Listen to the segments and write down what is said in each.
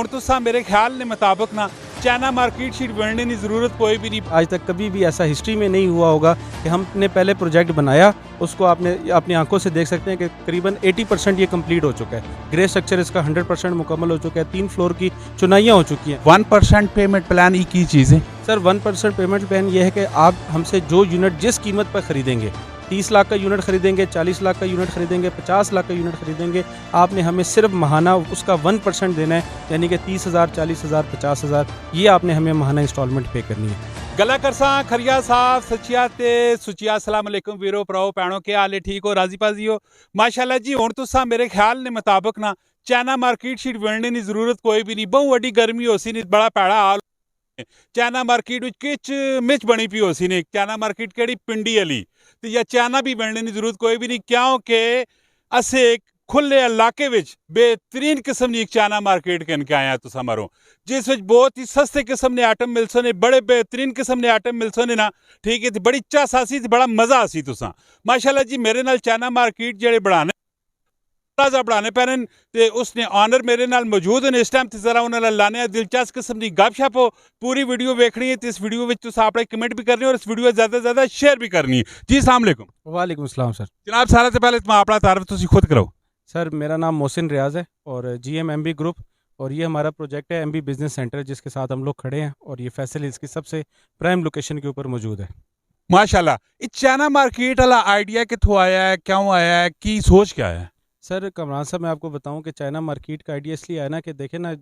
हुण तुसां मेरे ख्याल के मुताबिक ना चाइना मार्केट शीट बनने की ज़रूरत कोई भी नहीं। आज तक कभी भी ऐसा हिस्ट्री में नहीं हुआ होगा कि हमने पहले प्रोजेक्ट बनाया, उसको आपने अपनी आंखों से देख सकते हैं कि करीबन 80% ये कंप्लीट हो चुका है। ग्रे स्ट्रक्चर इसका 100% मुकम्मल हो चुका है। 3 फ्लोर की चुनाइयाँ हो चुकी हैं। 1% पेमेंट प्लान एक ही चीज़ है सर, 1% पेमेंट प्लान ये है कि आप हमसे जो यूनिट जिस कीमत पर ख़रीदेंगे, 30 लाख का यूनिट खरीदेंगे, 40 लाख का यूनिट खरीदेंगे, 50 लाख का यूनिट खरीदेंगे, आपने हमें सिर्फ महाना उसका 1% देना है, यानी कि 30,000, 40,000, 50,000, ये आपने हमें महाना इंस्टॉलमेंट पे करनी है। गला करसा खरिया साहब सचिया ते सुचिया अस्सलाम वालेकुम वीरो भराओ भैनों, क्या हाल है? ठीक हो, राजी पाजी हो? माशाल्लाह जी। हुण तुसां मेरे ख्याल के मुताबिक ना चाइना मार्केट शीट बनने की जरूरत कोई भी नहीं। बहुत वड्डी गर्मी हो सी नहीं, बड़ा भैड़ा हाल। चाइना मार्केट किच मिच बनी पी हो सी नहीं। चाइना मार्केट केड़ी पिंडी वाली तो या चाइना भी बनने की जरूरत कोई भी नहीं, क्योंकि असे खुले इलाके विच बेहतरीन किस्म की एक चाइना मार्केट कन के आया तुसा मारो, जिस विच बहुत ही सस्ते किस्म के आइटम मिल सने, बड़े बेहतरीन किस्म के आइटम मिल सने ना। ठीक है, तो बड़ी चस आसी, बड़ा मजा आसी तुसा। माशाल्लाह जी, मेरे नाल चाइना मार्केट जेड़े बढ़ाने बढ़ाने पैने ते उसने ऑनर मेरे नाल मौजूद हैं इस टाइम। ते जरा उन्होंने लाने दिलचस्प किस्म की गपशप हो। पूरी वीडियो देखनी है तो इस वीडियो में तुम अपने कमेंट भी करनी है और इस वीडियो ज़्यादा से ज़्यादा शेयर भी करनी है। जी अस्सलाम वालेकुम। वालेकुम अस्सलाम सर। जनाब, सारे से पहले तुम अपना तारफ तुसी खुद करो। सर, मेरा नाम मोहसिन रियाज है और GMMB ग्रुप, और ये हमारा प्रोजेक्ट है MB बिजनेस सेंटर, जिसके साथ हम लोग खड़े हैं, और ये फैसल हिल्स की सबसे प्राइम लोकेशन के ऊपर मौजूद है। माशाल्लाह। ये चाइना मार्केट वाला आइडिया कितों आया है, क्यों आया है, की सोच क्या है? सर कमरान साहब, मैं आपको बताऊं कि चाइना मार्केट का आइडिया इसलिए आया ना कि देखें ना,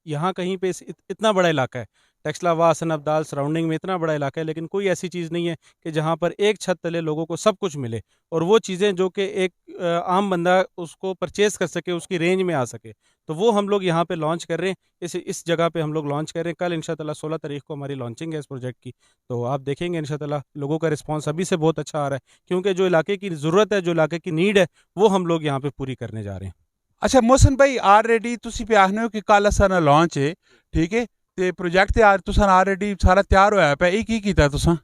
यहाँ कहीं पे इतना बड़ा इलाका है, टेक्सला हसन अब्दाल सराउंडिंग में इतना बड़ा इलाका है, लेकिन कोई ऐसी चीज़ नहीं है कि जहाँ पर एक छत तले लोगों को सब कुछ मिले, और वो चीज़ें जो कि एक आम बंदा उसको परचेज़ कर सके, उसकी रेंज में आ सके। तो वो हम लोग यहाँ पे लॉन्च कर रहे हैं, इस जगह पे हम लोग लॉन्च कर रहे हैं। कल इंशाअल्लाह 16 तारीख को हमारी लॉन्चिंग है इस प्रोजेक्ट की। तो आप देखेंगे इंशाअल्लाह लोगों का रिस्पांस अभी से बहुत अच्छा आ रहा है, क्योंकि जो इलाके की ज़रूरत है, जो इलाके की नीड है, वो हम लोग यहाँ पे पूरी करने जा रहे हैं। अच्छा मोहसिन भाई, ऑलरेडी तुसी पे आखने हो कि कल असां लॉन्च है, ठीक है, ते प्रोजेक्ट ते तुसां ऑलरेडी सारा तैयार होया पे, एक ही कीता तुसां?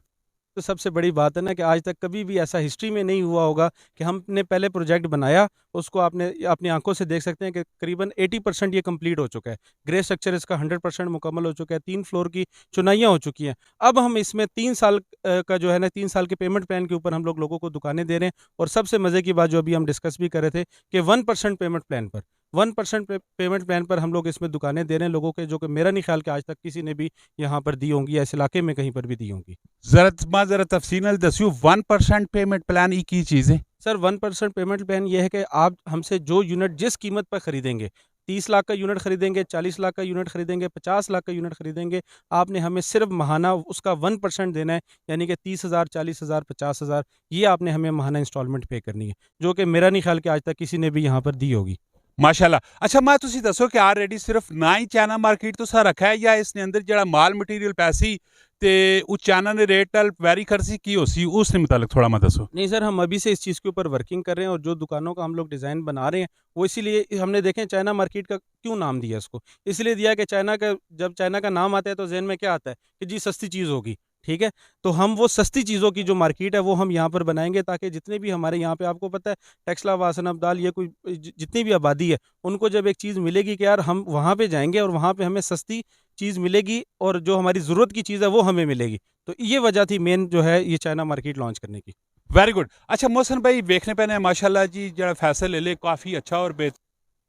तो सबसे बड़ी बात है ना कि आज तक कभी भी ऐसा हिस्ट्री में नहीं हुआ होगा कि हमने पहले प्रोजेक्ट बनाया, उसको आपने अपनी आंखों से देख सकते हैं कि करीबन 80% ये कंप्लीट हो चुका है। ग्रे स्ट्रक्चर इसका 100% मुकम्मल हो चुका है। 3 फ्लोर की चुनाइयाँ हो चुकी हैं। अब हम इसमें 3 साल का जो है ना, 3 साल के पेमेंट प्लान के ऊपर हम लोगों को दुकानें दे रहे हैं, और सबसे मज़े की बात जो अभी हम डिस्कस भी कर रहे थे कि 1% पेमेंट प्लान पर 1% पेमेंट प्लान पर हम लोग इसमें दुकानें दे रहे हैं लोगों के, जो कि मेरा नहीं ख्याल कि आज तक किसी ने भी यहाँ पर दी होंगी, या इस इलाके में कहीं पर भी दी होंगी। जरा तफसील दस्यू, 1% पेमेंट प्लान एक ही चीज़ है? सर, 1% पेमेंट प्लान ये है कि आप हमसे जो यूनिट जिस कीमत पर खरीदेंगे, 30 लाख का यूनिट खरीदेंगे, 40 लाख का यूनिट खरीदेंगे, 50 लाख का यूनिट खरीदेंगे, आपने हमें सिर्फ महाना उसका 1% देना है, यानी कि 30,000, 40,000, 50,000, ये आपने हमें महाना इंस्टॉलमेंट पे करनी है, जो कि मेरा नहीं ख्याल कि आज तक किसी ने भी यहाँ पर दी होगी। माशाल्लाह। अच्छा, मैं तुसी दसो कि ऑलरेडी सिर्फ ना ही चाइना मार्केट तो सा रखा है, या इसने अंदर जड़ा माल मटीरियल पैसी ते उस चाइना ने रेट टल वेरी करसी की होसी, उसने मुतालिक थोड़ा मैं दसो। नहीं सर, हम अभी से इस चीज़ के ऊपर वर्किंग कर रहे हैं, और जो दुकानों का हम लोग डिज़ाइन बना रहे हैं, वो इसीलिए हमने देखें चाइना मार्केट का क्यों नाम दिया इसको, इसलिए दिया कि चाइना का, जब चाइना का नाम आता है तो जहन में क्या आता है कि जी सस्ती चीज़ होगी, ठीक है। तो हम वो सस्ती चीज़ों की जो मार्केट है वो हम यहाँ पर बनाएंगे, ताकि जितने भी हमारे यहाँ पे, आपको पता है टेक्सला हसन अब्दाल, ये कोई जितनी भी आबादी है, उनको जब एक चीज़ मिलेगी कि यार हम वहाँ पे जाएंगे और वहाँ पे हमें सस्ती चीज़ मिलेगी, और जो हमारी ज़रूरत की चीज़ है वो हमें मिलेगी। तो ये वजह थी मेन जो है ये चाइना मार्केट लॉन्च करने की। Very good. अच्छा मोहसिन भाई, देखने पैने माशाल्लाह जी, जरा फैसल ले काफ़ी अच्छा और बेहतर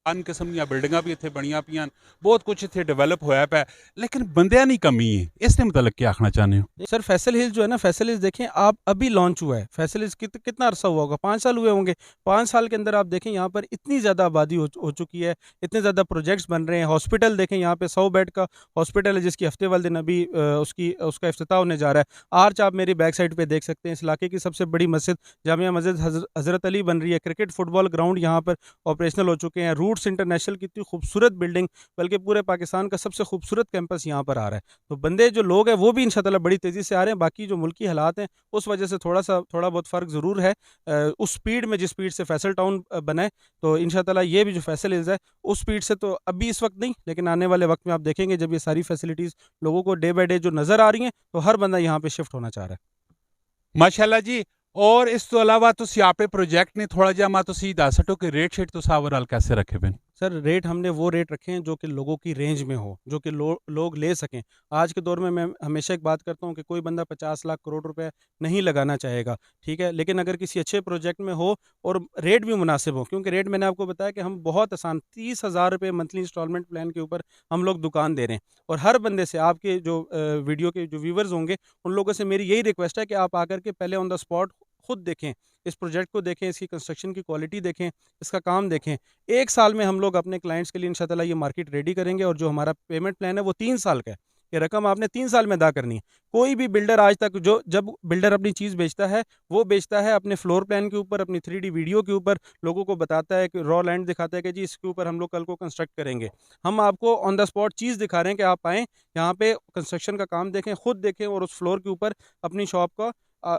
किस्म दी बिल्डिंगां भी इत्थे बनियां पियां, बहुत कुछ इत्थे डेवलप होया पे, लेकिन बंदियां दी कमी है, इसने मुतालिक क्या आखना चाहते हो? सर, फैसल हिल्स जो है ना, फैसल हिल्स देखें आप, अभी लॉन्च हुआ है। फैसल हिल्स कितना अरसा हुआ होगा, 5 साल हुए होंगे। 5 साल के अंदर आप देखें यहाँ पर इतनी ज़्यादा आबादी हो चुकी है, इतने ज़्यादा प्रोजेक्ट्स बन रहे हैं। हॉस्पिटल देखें, यहाँ पे 100 बेड का हॉस्पिटल है, जिसकी हफ्ते वाले दिन अभी उसका इफ्तिताह होने जा रहा है। आर्च आप मेरी बैक साइड पर देख सकते हैं, इस इलाके की सबसे बड़ी मस्जिद जामिया मस्जिद हज़रत अली बन रही है। क्रिकेट फुटबॉल ग्राउंड यहाँ पर ऑपरेशनल हो चुके हैं। रूट्स इंटरनेशनल की इतनी खूबसूरत बिल्डिंग, बल्कि पूरे पाकिस्तान का सबसे खूबसूरत कैंपस यहाँ पर आ रहा है। तो बंदे जो लोग हैं वो भी इंशाल्लाह बड़ी तेज़ी से आ रहे हैं। बाकी जो मुल्की हालात हैं उस वजह से थोड़ा बहुत फ़र्क ज़रूर है उस स्पीड में, जिस स्पीड से फैसल टाउन बना है। तो इंशाल्लाह ये भी जो फैसल हिल्स है उस स्पीड से तो अभी इस वक्त नहीं, लेकिन आने वाले वक्त में आप देखेंगे जब ये सारी फैसिलिटीज़ लोगों को डे बाई डे जो नज़र आ रही हैं, तो हर बंदा यहाँ पर शिफ्ट होना चाह रहा है। माशाल्लाह जी। और इस तो अलावा तुसी आपे प्रोजेक्ट ने थोड़ा जा मैं तुसी दस हटो कि रेट शेट तुसा ओवरऑल कैसे रखे पे? सर रेट हमने वो रेट रखे हैं जो कि लोगों की रेंज में हो, जो कि लोग ले सकें। आज के दौर में मैं हमेशा एक बात करता हूँ कि कोई बंदा 50 लाख करोड़ रुपए नहीं लगाना चाहेगा, ठीक है, लेकिन अगर किसी अच्छे प्रोजेक्ट में हो और रेट भी मुनासिब हो, क्योंकि रेट मैंने आपको बताया कि हम बहुत आसान 30,000 रुपये मंथली इंस्टॉलमेंट प्लान के ऊपर हम लोग दुकान दे रहे हैं। और हर बंदे से, आपके जो वीडियो के जो व्यूवर्स होंगे, उन लोगों से मेरी यही रिक्वेस्ट है कि आप आकर के पहले ऑन द स्पॉट खुद देखें, इस प्रोजेक्ट को देखें, इसकी कंस्ट्रक्शन की क्वालिटी देखें, इसका काम देखें। 1 साल में हम लोग अपने क्लाइंट्स के लिए इंशाअल्लाह ये मार्केट रेडी करेंगे। और जो हमारा पेमेंट प्लान है वो 3 साल का है। ये रकम आपने 3 साल में अदा करनी है। कोई भी बिल्डर आज तक, जो जब बिल्डर अपनी चीज़ बेचता है, वो बेचता है अपने फ्लोर प्लान के ऊपर, अपनी 3D वीडियो के ऊपर, लोगों को बताता है कि रॉ लैंड दिखाता है कि जी इसके ऊपर हम लोग कल को कंस्ट्रक्ट करेंगे। हम आपको ऑन द स्पॉट चीज़ दिखा रहे हैं कि आप आएँ, यहाँ पे कंस्ट्रक्शन का काम देखें, खुद देखें, और उस फ्लोर के ऊपर अपनी शॉप का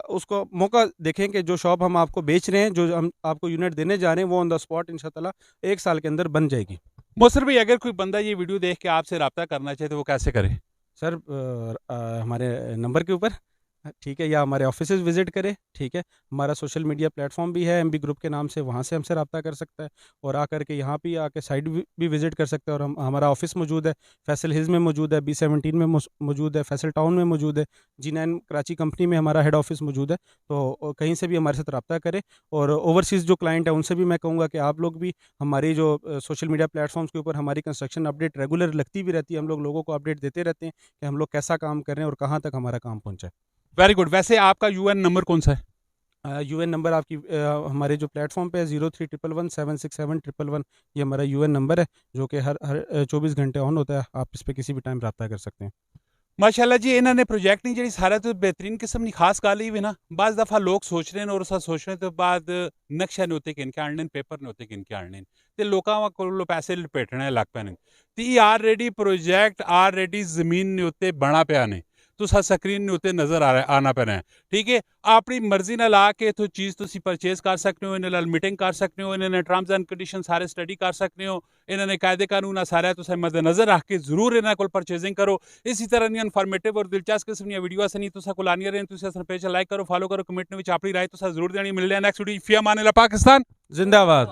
उसको मौका देखें कि जो शॉप हम आपको बेच रहे हैं, जो हम आपको यूनिट देने जा रहे हैं, वो ऑन द स्पॉट इंशाअल्लाह 1 साल के अंदर बन जाएगी। मोहसिन भाई, अगर कोई बंदा ये वीडियो देख के आपसे रब्ता करना चाहे तो वो कैसे करे? सर हमारे नंबर के ऊपर, ठीक है, या हमारे ऑफिसेज विज़िट करें, ठीक है। हमारा सोशल मीडिया प्लेटफॉर्म भी है MB ग्रुप के नाम से, वहाँ से हमसे रब्ता कर सकता है, और आकर के यहाँ पे आके साइट भी विज़िट कर सकता है। और हमारा ऑफिस मौजूद है, फैसल हिल्स में मौजूद है, B17 में मौजूद है, फैसल टाउन में मौजूद है, G9 कराची कंपनी में हमारा हेड ऑफिस मौजूद है। तो कहीं से भी हमारे साथ रब्ता करें। और ओवरसीज़ जो क्लाइंट है उनसे भी मैं कहूँगा कि आप लोग भी हमारी जो सोशल मीडिया प्लेटफॉर्म्स के ऊपर हमारी कंस्ट्रक्शन अपडेट रेगुलर लगती भी रहती है। हम लोग लोगों को अपडेट देते रहते हैं कि हम लोग कैसा काम कर रहे हैं और कहाँ तक हमारा काम पहुँचा है। Very good. वैसे आपका UN नंबर कौन सा है? UN नंबर आपकी हमारे जो प्लेटफॉर्म पे है 0311176711, ये हमारा UN नंबर है, जो कि हर 24 घंटे ऑन होता है। आप इस पे किसी भी टाइम रब्ता कर सकते हैं। माशाल्लाह जी, इन्होंने प्रोजेक्ट नहीं जी सारा तो बेहतरीन किस्म की खास गल ही ना, बाज़ दफ़ा लोग सोच रहे हैं और सोचने तो बाद नक्शा नहीं होते कि इनके आने, पेपर नहीं होते कि इनके आने, तो लोगों को पैसे लपेटने लग पे तो ऑलरेडी प्रोजेक्ट ऑलरेडी जमीन नहीं होते बना पे ने, तो स्क्रीन नहीं होते नज़र आना पैना है, ठीक है। अपनी मर्जी ना ला के तो चीज़ तुम परचेज कर सकते हो, इन्हें मीटिंग कर सकते हो, इन्होंने टर्म्स एंड कंडीशन सारे स्टडी कर सकते हो, इन्होंने कायदे कानून सारा तुम मद्देनजर रख के जरूर इन्होंने को परचेजिंग करो। इसी तरह दी इनफॉर्मेटिव और दिलचस्प किस्म दी वीडियो नहीं तुसा को लानियां रहे, तुम पेज लाइक करो, फॉलो करो, कमेंट में अपनी राय तुसा जरूर देनी। मिलने नेक्स्ट वीडियो। फिया माने पाकिस्तान जिंदाबाद।